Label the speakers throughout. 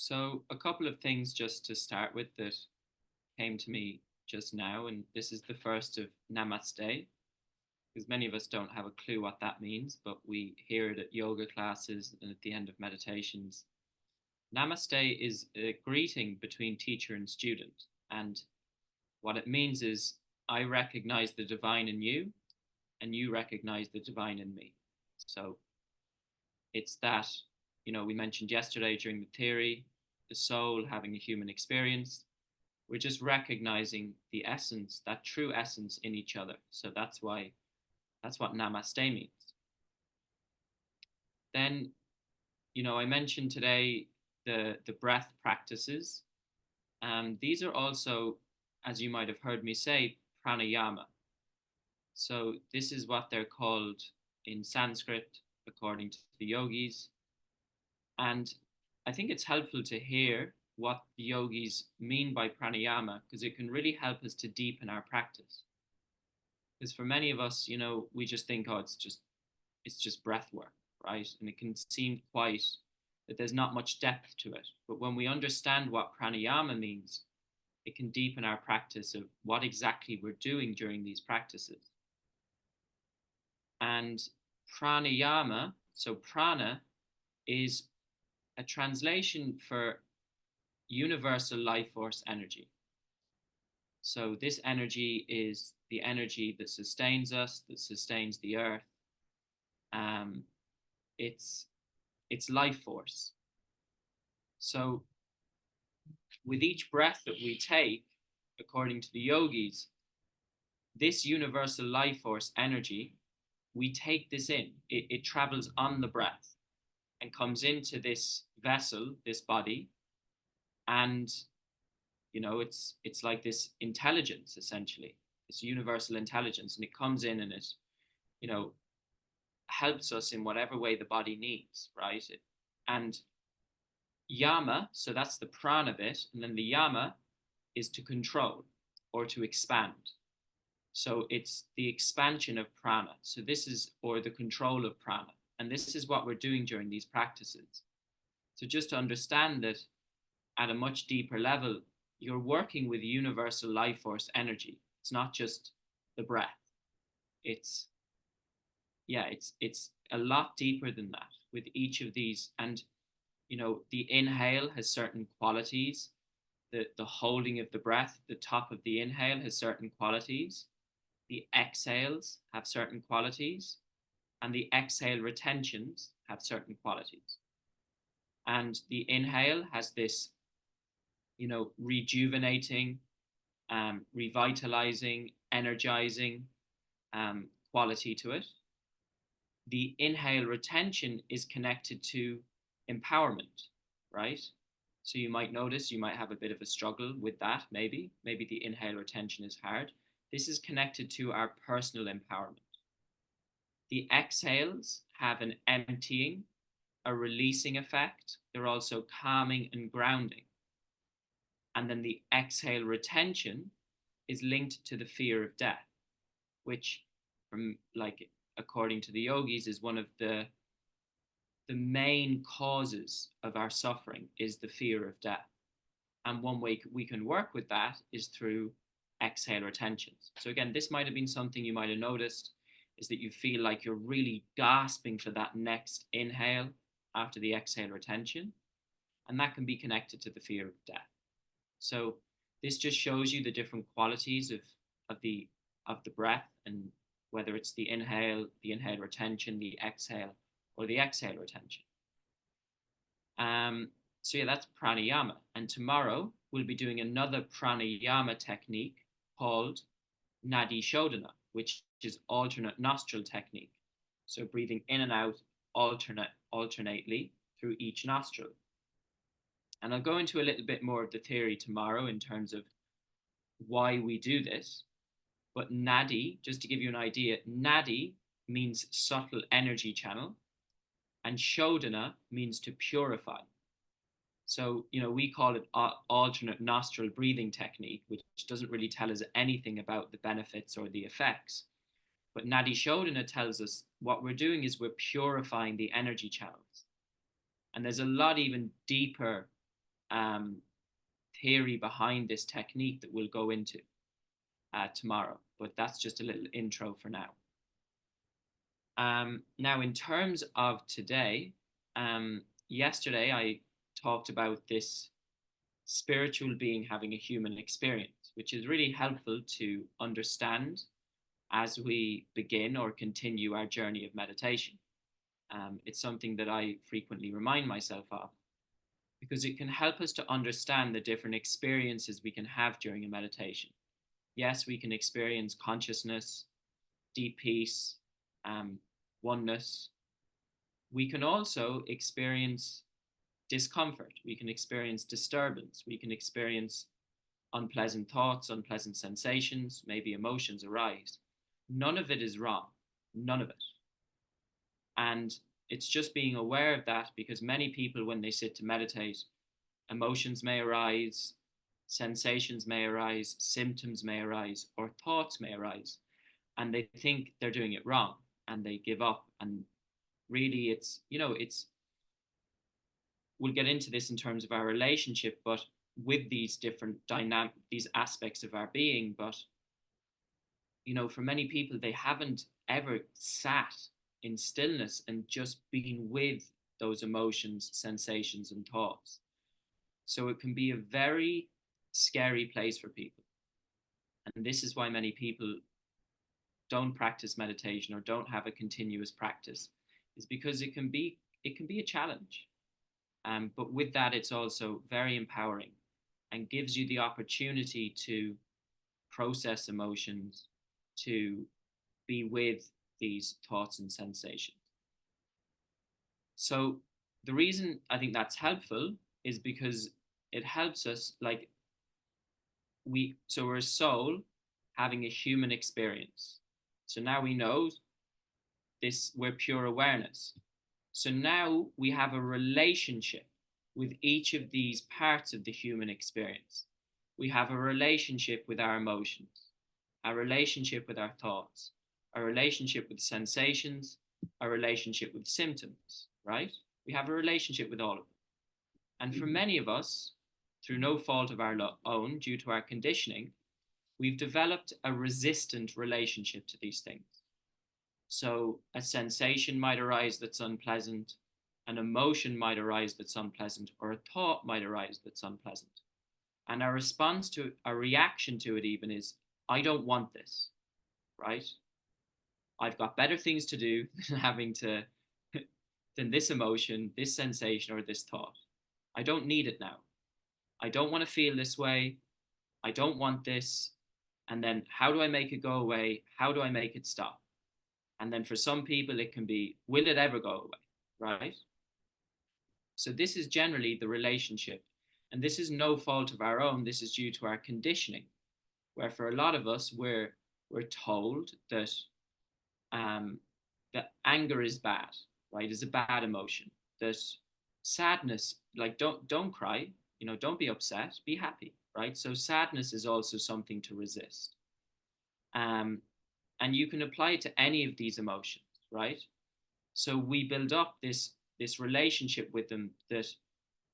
Speaker 1: So, a couple of things just to start with that came to me just now, and this is the first of Namaste, because many of us don't have a clue what that means, but we hear it at yoga classes and at the end of meditations. Namaste is a greeting between teacher and student, and what it means is I recognize the divine in you, and you recognize the divine in me. So, it's that, we mentioned yesterday during the theory, the soul having a human experience. We're just recognizing the essence, that true essence in each other. So that's what namaste means. Then, I mentioned today the breath practices. These are also, as you might have heard me say, pranayama. So this is what they're called in Sanskrit, according to the yogis. And I think it's helpful to hear what the yogis mean by pranayama because it can really help us to deepen our practice. Because for many of us, we just think, oh, it's just breath work, right? And it can seem quite that there's not much depth to it. But when we understand what pranayama means, it can deepen our practice of what exactly we're doing during these practices. And pranayama, so prana is a translation for universal life force energy. So this energy is the energy that sustains us, that sustains the earth. Um, it's life force. So with each breath that we take, according to the yogis, this universal life force energy, we take this in. It travels on the breath and comes into this vessel, this body, and it's like this intelligence, essentially, this universal intelligence, and it comes in and it you know helps us in whatever way the body needs, right? And yama, so that's the prana bit, and then the yama is to control or to expand. So it's the expansion of prana. So this is, or the control of prana, and this is what we're doing during these practices. So just to understand that at a much deeper level, you're working with universal life force energy. It's not just the breath. It's it's a lot deeper than that with each of these. And the inhale has certain qualities. The holding of the breath, the top of the inhale has certain qualities. The exhales have certain qualities, and the exhale retentions have certain qualities. And the inhale has this rejuvenating, revitalizing, energizing quality to it. The inhale retention is connected to empowerment, right? So you might notice you might have a bit of a struggle with that, maybe. Maybe the inhale retention is hard. This is connected to our personal empowerment. The exhales have an emptying, a releasing effect. They're also calming and grounding. And then the exhale retention is linked to the fear of death, which, from like according to the yogis, is one of the main causes of our suffering is the fear of death. And one way we can work with that is through exhale retentions. So again, this might have been something you might have noticed, is that you feel like you're really gasping for that next inhale after the exhale retention. And that can be connected to the fear of death. So this just shows you the different qualities of the breath, and whether it's the inhale retention, the exhale, or the exhale retention. So yeah, that's pranayama. And tomorrow we'll be doing another pranayama technique called Nadi Shodhana, which is alternate nostril technique. So breathing in and out alternately through each nostril. And I'll go into a little bit more of the theory tomorrow in terms of why we do this. But Nadi, just to give you an idea, Nadi means subtle energy channel, and Shodhana means to purify. So, we call it alternate nostril breathing technique, which doesn't really tell us anything about the benefits or the effects. But Nadi Shodhana tells us what we're doing is we're purifying the energy channels. And there's a lot even deeper um, theory behind this technique that we'll go into tomorrow, but that's just a little intro for now. Now, in terms of today, yesterday I talked about this spiritual being having a human experience, which is really helpful to understand as we begin or continue our journey of meditation. It's something that I frequently remind myself of because it can help us to understand the different experiences we can have during a meditation. Yes, we can experience consciousness, deep peace, oneness. We can also experience discomfort. We can experience disturbance. We can experience unpleasant thoughts, unpleasant sensations, maybe emotions arise. None of it is wrong. None of it. And it's just being aware of that, because many people, when they sit to meditate, emotions may arise, sensations may arise, symptoms may arise, or thoughts may arise, and they think they're doing it wrong and they give up. And really, we'll get into this in terms of our relationship, but with these different these aspects of our being. But, for many people, they haven't ever sat in stillness and just been with those emotions, sensations, and thoughts. So it can be a very scary place for people. And this is why many people don't practice meditation or don't have a continuous practice, is because it can be a challenge. But with that, it's also very empowering and gives you the opportunity to process emotions, to be with these thoughts and sensations. So the reason I think that's helpful is because it helps us, like, we're a soul having a human experience. So now we know this, we're pure awareness. So now we have a relationship with each of these parts of the human experience. We have a relationship with our emotions, a relationship with our thoughts, a relationship with sensations, a relationship with symptoms, right? We have a relationship with all of them. And for many of us, through no fault of our own, due to our conditioning, we've developed a resistant relationship to these things. So a sensation might arise that's unpleasant, an emotion might arise that's unpleasant, or a thought might arise that's unpleasant. And our response to, our reaction to it even is, I don't want this, right? I've got better things to do than having to, than this emotion, this sensation, or this thought. I don't need it now. I don't want to feel this way. I don't want this. And then how do I make it go away? How do I make it stop? And then for some people, it can be, will it ever go away? Right? So this is generally the relationship. And this is no fault of our own. This is due to our conditioning, where for a lot of us, we're told that that anger is bad, right? Is a bad emotion. That sadness, like don't cry, don't be upset, be happy, right? So sadness is also something to resist. And you can apply it to any of these emotions, right? So we build up this relationship with them that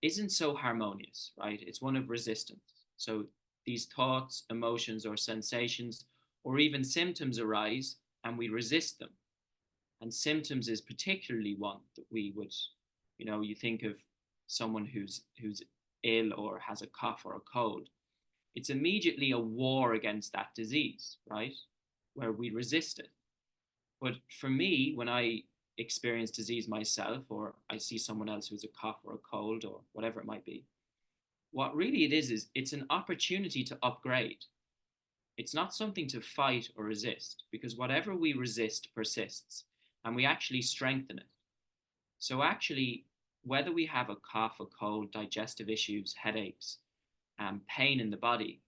Speaker 1: isn't so harmonious, right? It's one of resistance. So these thoughts, emotions, or sensations, or even symptoms arise, and we resist them. And symptoms is particularly one that we would, you think of someone who's ill or has a cough or a cold. It's immediately a war against that disease, right? Where we resist it. But for me, when I experience disease myself, or I see someone else who's a cough or a cold or whatever it might be, what really it is it's an opportunity to upgrade. It's not something to fight or resist, because whatever we resist persists, and we actually strengthen it. So actually, whether we have a cough, a cold, digestive issues, headaches, pain in the body,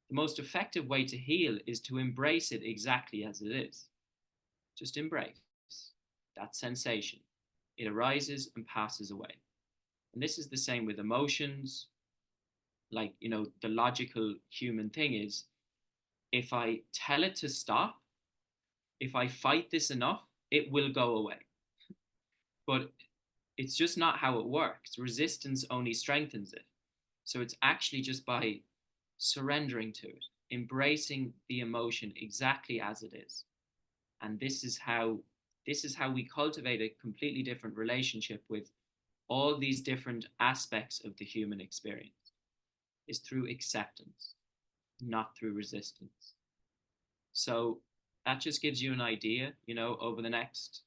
Speaker 1: the most effective way to heal is to embrace it exactly as it is. Just embrace that sensation. It arises and passes away. And this is the same with emotions. Like, the logical human thing is, if I tell it to stop, if I fight this enough, it will go away. But it's just not how it works. Resistance only strengthens it. So it's actually just by surrendering to it, embracing the emotion exactly as it is. And this is how we cultivate a completely different relationship with all these different aspects of the human experience, is through acceptance, not through resistance. So that just gives you an idea, over the next,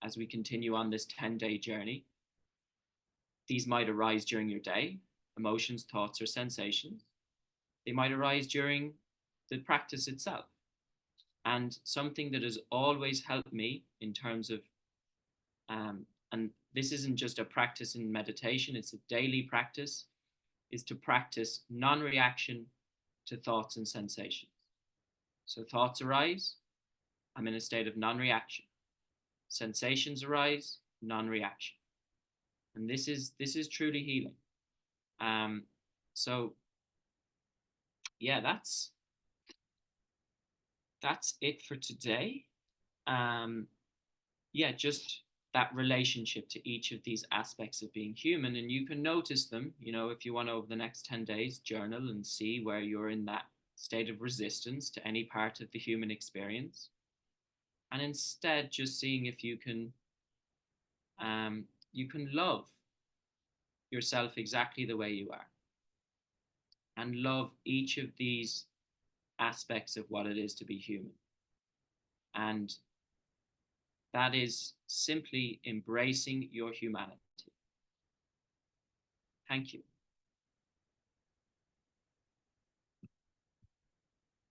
Speaker 1: as we continue on this 10-day journey, these might arise during your day, emotions, thoughts, or sensations. They might arise during the practice itself. And something that has always helped me in terms of, and this isn't just a practice in meditation, it's a daily practice, is to practice non reaction to thoughts and sensations. So thoughts arise, I'm in a state of non reaction. Sensations arise, non reaction. And this is truly healing. Um, so yeah, that's it for today. Um, yeah, just that relationship to each of these aspects of being human. And you can notice them, if you want to, over the next 10 days, journal and see where you're in that state of resistance to any part of the human experience. And instead, just seeing if you can love yourself exactly the way you are and love each of these aspects of what it is to be human. And that is simply embracing your humanity. Thank you.